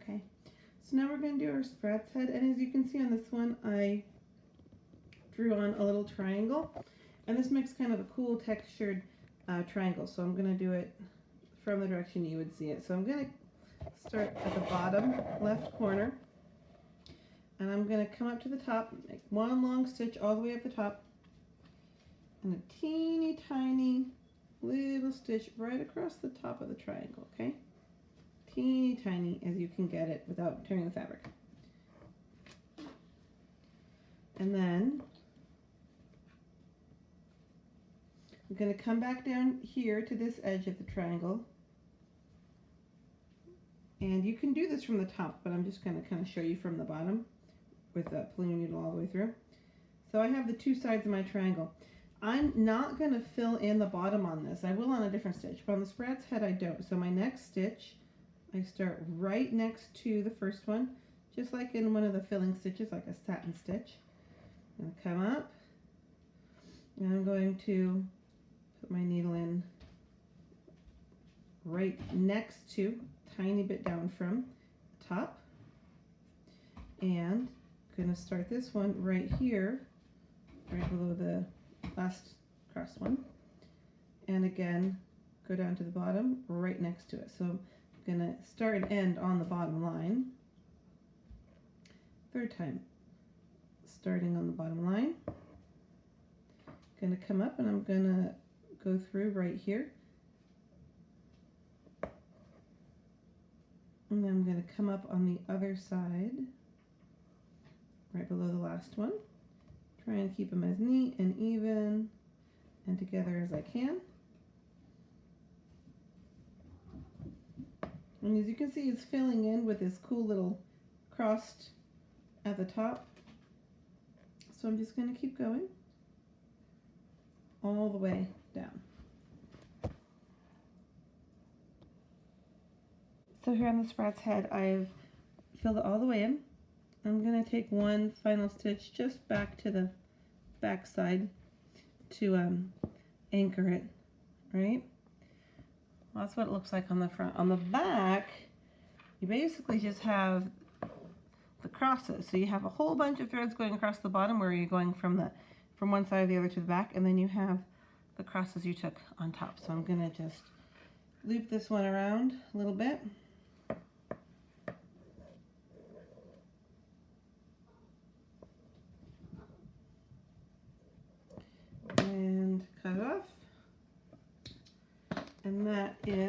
Okay, so now we're going to do our Sprat's head, and as you can see on this one, I drew on a little triangle, and this makes kind of a cool textured triangle, so I'm going to do it from the direction you would see it. So I'm going to start at the bottom left corner, and I'm going to come up to the top, make one long stitch all the way up the top, and a teeny tiny little stitch right across the top of the triangle, okay? Teeny tiny as you can get it without tearing the fabric. And then I'm going to come back down here to this edge of the triangle. And you can do this from the top, but I'm just going to kind of show you from the bottom with pulling your needle all the way through. So I have the two sides of my triangle. I'm not going to fill in the bottom on this. I will on a different stitch, but on the Sprat's head I don't. So my next stitch, I start right next to the first one, just like in one of the filling stitches, like a satin stitch. I'm going to come up, and I'm going to put my needle in right next to, tiny bit down from the top, and I'm going to start this one right here, right below the last cross one, and again go down to the bottom right next to it. So I'm going to start and end on the bottom line. Third time, starting on the bottom line, going to come up and I'm going to go through right here, and then I'm going to come up on the other side right below the last one. Try and keep them as neat and even and together as I can. And as you can see, it's filling in with this cool little crossed at the top. So I'm just going to keep going all the way down. So here on the Sprat's head, I've filled it all the way in. I'm going to take one final stitch just back to the back side to anchor it, right? Well, that's what it looks like on the front. On the back, you basically just have the crosses. So you have a whole bunch of threads going across the bottom where you're going from one side or the other to the back, and then you have the crosses you took on top. So I'm going to just loop this one around a little bit. And cut it off. And that is